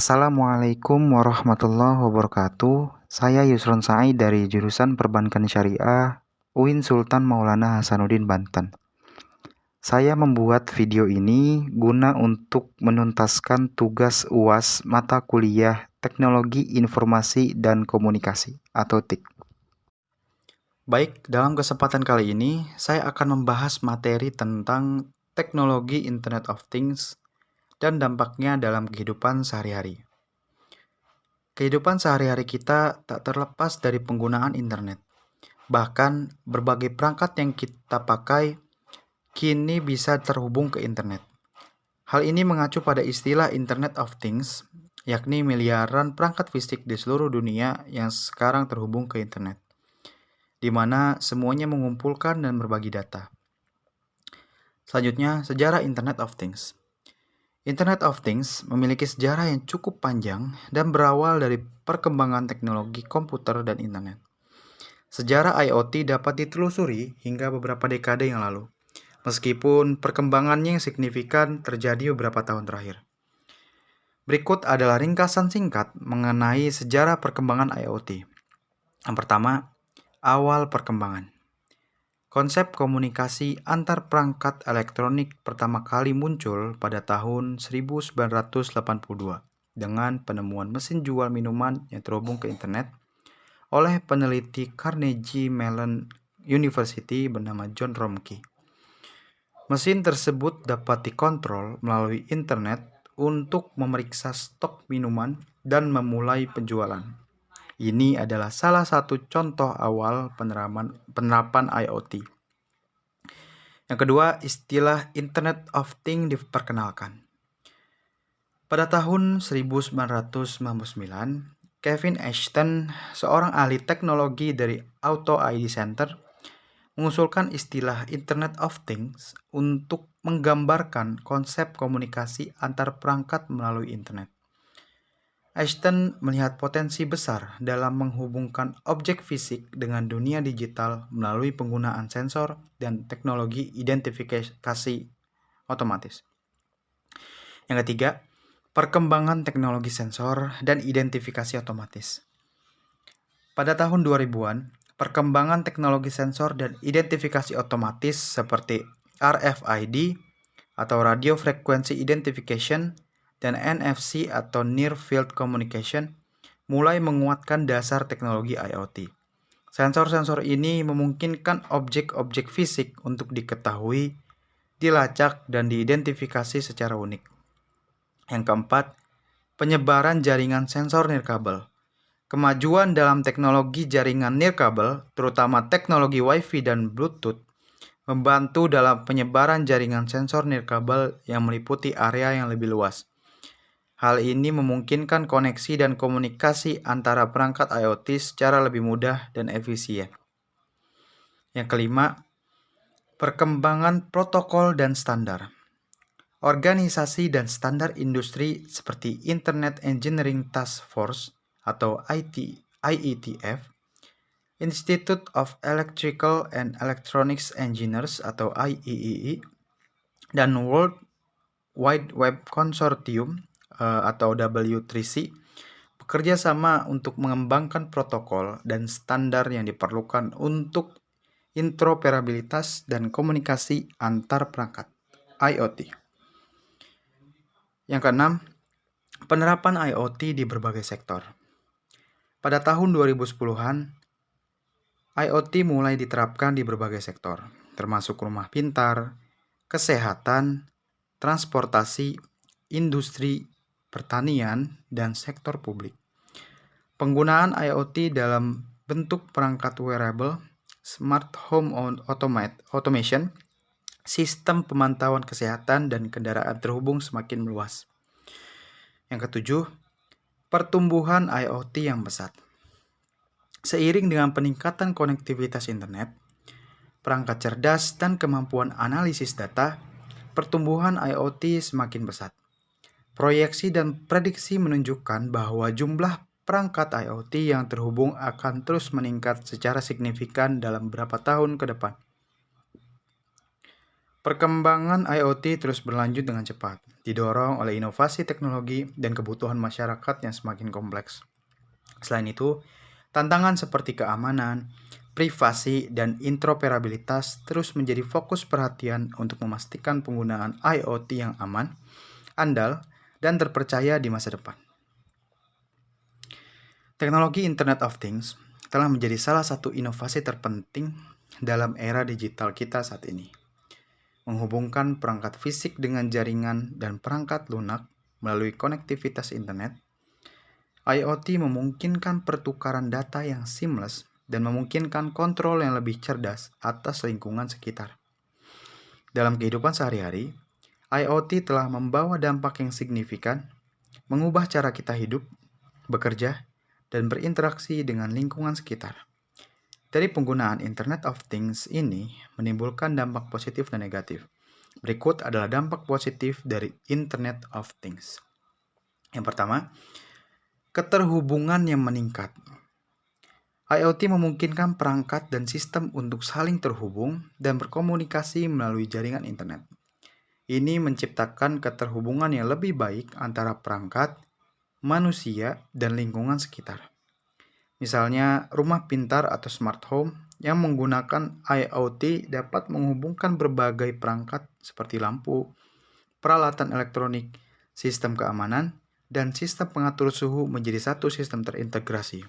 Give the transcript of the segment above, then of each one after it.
Assalamualaikum warahmatullahi wabarakatuh. Saya Yusron Said dari jurusan Perbankan Syariah UIN Sultan Maulana Hasanuddin Banten. Saya membuat video ini guna untuk menuntaskan tugas UAS mata kuliah Teknologi Informasi dan Komunikasi atau TIK. Baik, dalam kesempatan kali ini saya akan membahas materi tentang teknologi Internet of Things dan dampaknya dalam kehidupan sehari-hari. Kehidupan sehari-hari kita tak terlepas dari penggunaan internet. Bahkan berbagai perangkat yang kita pakai kini bisa terhubung ke internet. Hal ini mengacu pada istilah Internet of Things, yakni miliaran perangkat fisik di seluruh dunia yang sekarang terhubung ke internet, di mana semuanya mengumpulkan dan berbagi data. Selanjutnya, sejarah Internet of Things. Internet of Things memiliki sejarah yang cukup panjang dan berawal dari perkembangan teknologi komputer dan internet. Sejarah IoT dapat ditelusuri hingga beberapa dekade yang lalu, meskipun perkembangannya yang signifikan terjadi beberapa tahun terakhir. Berikut adalah ringkasan singkat mengenai sejarah perkembangan IoT. Yang pertama, awal perkembangan. Konsep komunikasi antar perangkat elektronik pertama kali muncul pada tahun 1982 dengan penemuan mesin jual minuman yang terhubung ke internet oleh peneliti Carnegie Mellon University bernama John Romke. Mesin tersebut dapat dikontrol melalui internet untuk memeriksa stok minuman dan memulai penjualan. Ini adalah salah satu contoh awal penerapan IoT. Yang kedua, istilah Internet of Things diperkenalkan. Pada tahun 1999, Kevin Ashton, seorang ahli teknologi dari Auto ID Center, mengusulkan istilah Internet of Things untuk menggambarkan konsep komunikasi antar perangkat melalui internet. Ashton melihat potensi besar dalam menghubungkan objek fisik dengan dunia digital melalui penggunaan sensor dan teknologi identifikasi otomatis. Yang ketiga, perkembangan teknologi sensor dan identifikasi otomatis. Pada tahun 2000-an, perkembangan teknologi sensor dan identifikasi otomatis seperti RFID atau Radio Frequency Identification dan NFC atau Near Field Communication mulai menguatkan dasar teknologi IoT. Sensor-sensor ini memungkinkan objek-objek fisik untuk diketahui, dilacak, dan diidentifikasi secara unik. Yang keempat, penyebaran jaringan sensor nirkabel. Kemajuan dalam teknologi jaringan nirkabel, terutama teknologi Wi-Fi dan Bluetooth, membantu dalam penyebaran jaringan sensor nirkabel yang meliputi area yang lebih luas. Hal ini memungkinkan koneksi dan komunikasi antara perangkat IoT secara lebih mudah dan efisien. Yang kelima, perkembangan protokol dan standar. Organisasi dan standar industri seperti Internet Engineering Task Force atau IETF, Institute of Electrical and Electronics Engineers atau IEEE, dan World Wide Web Consortium atau W3C bekerja sama untuk mengembangkan protokol dan standar yang diperlukan untuk interoperabilitas dan komunikasi antar perangkat IoT. Yang keenam, penerapan IoT di berbagai sektor. Pada tahun 2010-an, IoT mulai diterapkan di berbagai sektor, termasuk rumah pintar, kesehatan, transportasi, industri, pertanian, dan sektor publik. Penggunaan IoT dalam bentuk perangkat wearable, smart home automation, sistem pemantauan kesehatan, dan kendaraan terhubung semakin meluas. Yang ketujuh, pertumbuhan IoT yang pesat. Seiring dengan peningkatan konektivitas internet, perangkat cerdas, dan kemampuan analisis data, pertumbuhan IoT semakin pesat. Proyeksi dan prediksi menunjukkan bahwa jumlah perangkat IoT yang terhubung akan terus meningkat secara signifikan dalam beberapa tahun ke depan. Perkembangan IoT terus berlanjut dengan cepat, didorong oleh inovasi teknologi dan kebutuhan masyarakat yang semakin kompleks. Selain itu, tantangan seperti keamanan, privasi, dan interoperabilitas terus menjadi fokus perhatian untuk memastikan penggunaan IoT yang aman, andal, dan terpercaya di masa depan. Teknologi Internet of Things telah menjadi salah satu inovasi terpenting dalam era digital kita saat ini. Menghubungkan perangkat fisik dengan jaringan dan perangkat lunak melalui konektivitas internet, IoT memungkinkan pertukaran data yang seamless dan memungkinkan kontrol yang lebih cerdas atas lingkungan sekitar. Dalam kehidupan sehari-hari, IoT telah membawa dampak yang signifikan, mengubah cara kita hidup, bekerja, dan berinteraksi dengan lingkungan sekitar. Dari penggunaan Internet of Things ini menimbulkan dampak positif dan negatif. Berikut adalah dampak positif dari Internet of Things. Yang pertama, keterhubungan yang meningkat. IoT memungkinkan perangkat dan sistem untuk saling terhubung dan berkomunikasi melalui jaringan internet. Ini menciptakan keterhubungan yang lebih baik antara perangkat, manusia, dan lingkungan sekitar. Misalnya, rumah pintar atau smart home yang menggunakan IoT dapat menghubungkan berbagai perangkat seperti lampu, peralatan elektronik, sistem keamanan, dan sistem pengatur suhu menjadi satu sistem terintegrasi.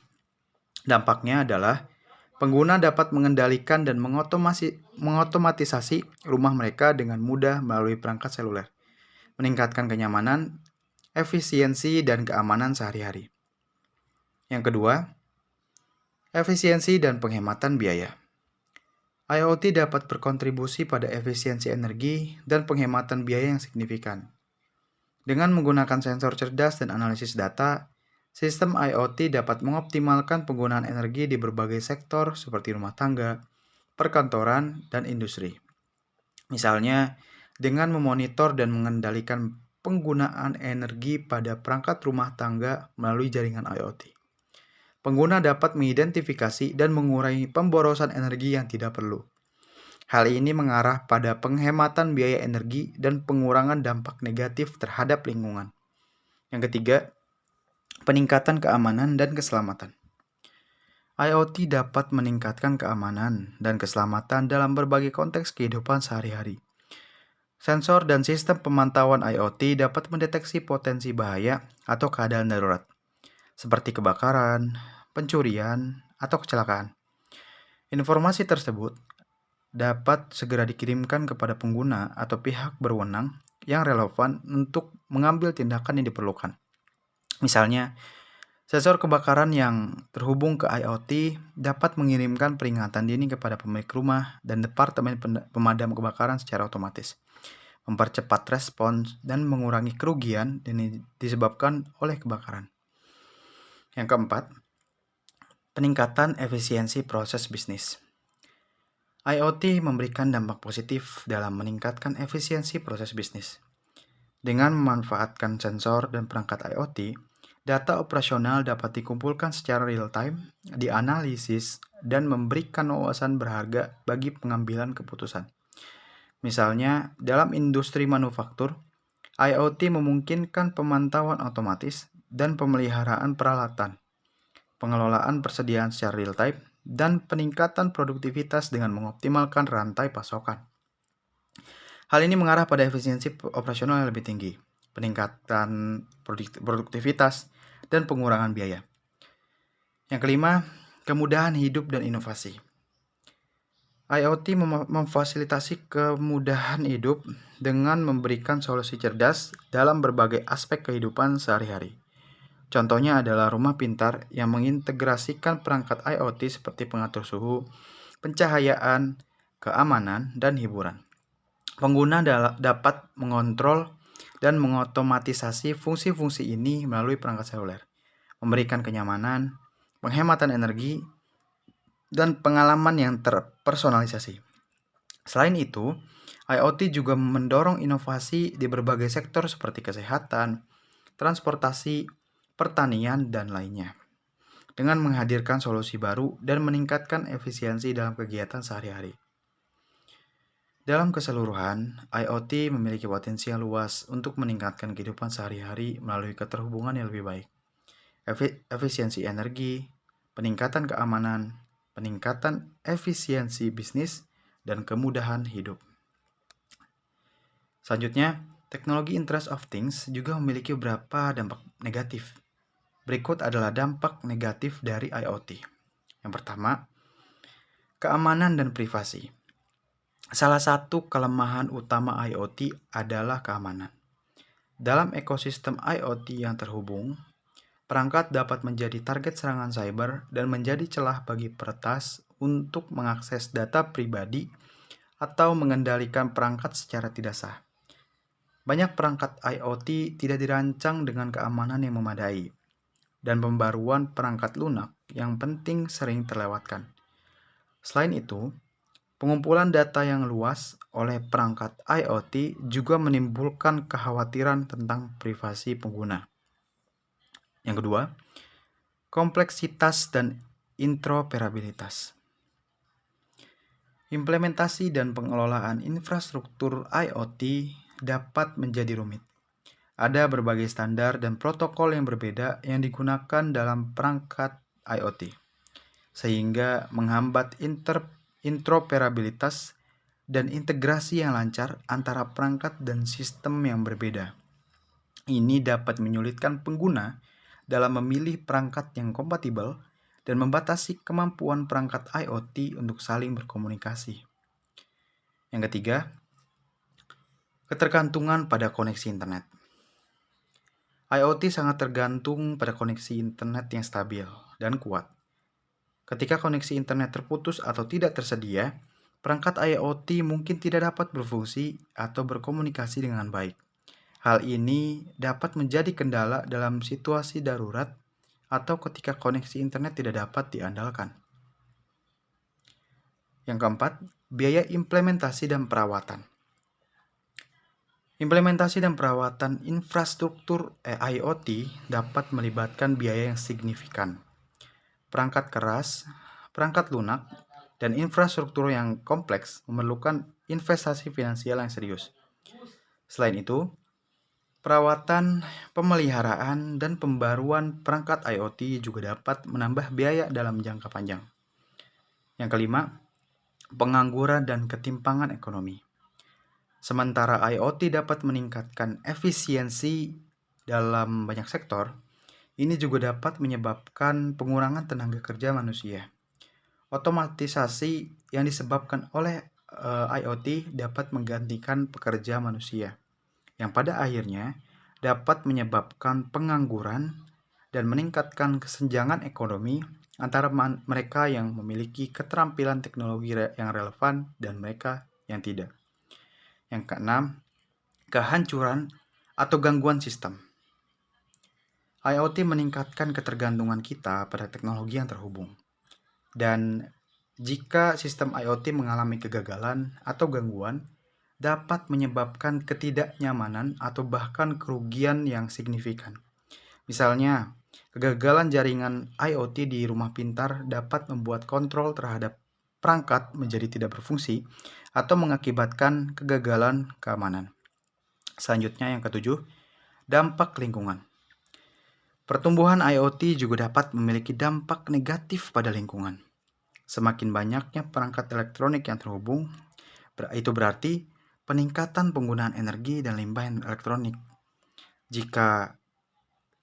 Dampaknya adalah pengguna dapat mengendalikan dan mengotomatisasi rumah mereka dengan mudah melalui perangkat seluler, meningkatkan kenyamanan, efisiensi, dan keamanan sehari-hari. Yang kedua, efisiensi dan penghematan biaya. IoT dapat berkontribusi pada efisiensi energi dan penghematan biaya yang signifikan. Dengan menggunakan sensor cerdas dan analisis data, sistem IoT dapat mengoptimalkan penggunaan energi di berbagai sektor seperti rumah tangga, perkantoran, dan industri. Misalnya, dengan memonitor dan mengendalikan penggunaan energi pada perangkat rumah tangga melalui jaringan IoT. Pengguna dapat mengidentifikasi dan mengurangi pemborosan energi yang tidak perlu. Hal ini mengarah pada penghematan biaya energi dan pengurangan dampak negatif terhadap lingkungan. Yang ketiga, peningkatan keamanan dan keselamatan. IoT dapat meningkatkan keamanan dan keselamatan dalam berbagai konteks kehidupan sehari-hari. Sensor dan sistem pemantauan IoT dapat mendeteksi potensi bahaya atau keadaan darurat, seperti kebakaran, pencurian, atau kecelakaan. Informasi tersebut dapat segera dikirimkan kepada pengguna atau pihak berwenang yang relevan untuk mengambil tindakan yang diperlukan. Misalnya, sensor kebakaran yang terhubung ke IoT dapat mengirimkan peringatan dini kepada pemilik rumah dan departemen pemadam kebakaran secara otomatis, mempercepat respons dan mengurangi kerugian yang disebabkan oleh kebakaran. Yang keempat, peningkatan efisiensi proses bisnis. IoT memberikan dampak positif dalam meningkatkan efisiensi proses bisnis. Dengan memanfaatkan sensor dan perangkat IoT, data operasional dapat dikumpulkan secara real-time, dianalisis, dan memberikan wawasan berharga bagi pengambilan keputusan. Misalnya, dalam industri manufaktur, IoT memungkinkan pemantauan otomatis dan pemeliharaan peralatan, pengelolaan persediaan secara real-time, dan peningkatan produktivitas dengan mengoptimalkan rantai pasokan. Hal ini mengarah pada efisiensi operasional yang lebih tinggi, peningkatan produktivitas, dan pengurangan biaya. Yang kelima, kemudahan hidup dan inovasi. IoT memfasilitasi kemudahan hidup dengan memberikan solusi cerdas dalam berbagai aspek kehidupan sehari-hari. Contohnya adalah rumah pintar yang mengintegrasikan perangkat IoT seperti pengatur suhu, pencahayaan, keamanan, dan hiburan. Pengguna dapat mengontrol dan mengotomatisasi fungsi-fungsi ini melalui perangkat seluler, memberikan kenyamanan, penghematan energi, dan pengalaman yang terpersonalisasi. Selain itu, IoT juga mendorong inovasi di berbagai sektor seperti kesehatan, transportasi, pertanian, dan lainnya, dengan menghadirkan solusi baru dan meningkatkan efisiensi dalam kegiatan sehari-hari. Dalam keseluruhan, IoT memiliki potensi yang luas untuk meningkatkan kehidupan sehari-hari melalui keterhubungan yang lebih baik, efisiensi energi, peningkatan keamanan, peningkatan efisiensi bisnis, dan kemudahan hidup. Selanjutnya, teknologi Internet of Things juga memiliki beberapa dampak negatif. Berikut adalah dampak negatif dari IoT. Yang pertama, keamanan dan privasi. Salah satu kelemahan utama IoT adalah keamanan. Dalam ekosistem IoT yang terhubung, perangkat dapat menjadi target serangan cyber dan menjadi celah bagi peretas untuk mengakses data pribadi atau mengendalikan perangkat secara tidak sah. Banyak perangkat IoT tidak dirancang dengan keamanan yang memadai, dan pembaruan perangkat lunak yang penting sering terlewatkan. Selain itu, pengumpulan data yang luas oleh perangkat IoT juga menimbulkan kekhawatiran tentang privasi pengguna. Yang kedua, kompleksitas dan interoperabilitas. Implementasi dan pengelolaan infrastruktur IoT dapat menjadi rumit. Ada berbagai standar dan protokol yang berbeda yang digunakan dalam perangkat IoT, sehingga menghambat interoperabilitas dan integrasi yang lancar antara perangkat dan sistem yang berbeda. Ini dapat menyulitkan pengguna dalam memilih perangkat yang kompatibel dan membatasi kemampuan perangkat IoT untuk saling berkomunikasi. Yang ketiga, ketergantungan pada koneksi internet. IoT sangat tergantung pada koneksi internet yang stabil dan kuat. Ketika koneksi internet terputus atau tidak tersedia, perangkat IoT mungkin tidak dapat berfungsi atau berkomunikasi dengan baik. Hal ini dapat menjadi kendala dalam situasi darurat atau ketika koneksi internet tidak dapat diandalkan. Yang keempat, biaya implementasi dan perawatan. Implementasi dan perawatan infrastruktur IoT dapat melibatkan biaya yang signifikan. Perangkat keras, perangkat lunak, dan infrastruktur yang kompleks memerlukan investasi finansial yang serius. Selain itu, perawatan, pemeliharaan, dan pembaruan perangkat IoT juga dapat menambah biaya dalam jangka panjang. Yang kelima, pengangguran dan ketimpangan ekonomi. Sementara IoT dapat meningkatkan efisiensi dalam banyak sektor, ini juga dapat menyebabkan pengurangan tenaga kerja manusia. Otomatisasi yang disebabkan oleh IoT dapat menggantikan pekerja manusia, yang pada akhirnya dapat menyebabkan pengangguran dan meningkatkan kesenjangan ekonomi antara mereka yang memiliki keterampilan teknologi yang relevan dan mereka yang tidak. Yang keenam, kehancuran atau gangguan sistem. IoT meningkatkan ketergantungan kita pada teknologi yang terhubung. Dan jika sistem IoT mengalami kegagalan atau gangguan, dapat menyebabkan ketidaknyamanan atau bahkan kerugian yang signifikan. Misalnya, kegagalan jaringan IoT di rumah pintar dapat membuat kontrol terhadap perangkat menjadi tidak berfungsi atau mengakibatkan kegagalan keamanan. Selanjutnya yang ketujuh, dampak lingkungan. Pertumbuhan IoT juga dapat memiliki dampak negatif pada lingkungan. Semakin banyaknya perangkat elektronik yang terhubung, itu berarti peningkatan penggunaan energi dan limbah elektronik. Jika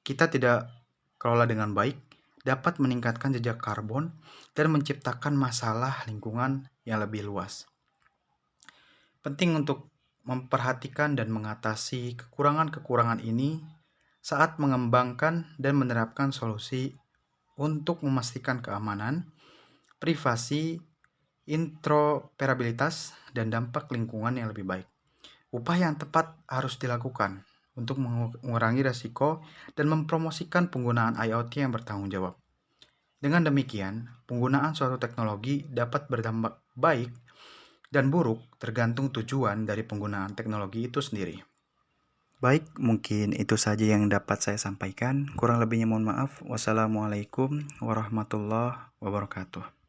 kita tidak kelola dengan baik, dapat meningkatkan jejak karbon dan menciptakan masalah lingkungan yang lebih luas. Penting untuk memperhatikan dan mengatasi kekurangan-kekurangan ini saat mengembangkan dan menerapkan solusi untuk memastikan keamanan, privasi, interoperabilitas, dan dampak lingkungan yang lebih baik. Upaya yang tepat harus dilakukan untuk mengurangi risiko dan mempromosikan penggunaan IoT yang bertanggung jawab. Dengan demikian, penggunaan suatu teknologi dapat berdampak baik dan buruk tergantung tujuan dari penggunaan teknologi itu sendiri. Baik, mungkin itu saja yang dapat saya sampaikan. Kurang lebihnya mohon maaf. Wassalamualaikum warahmatullahi wabarakatuh.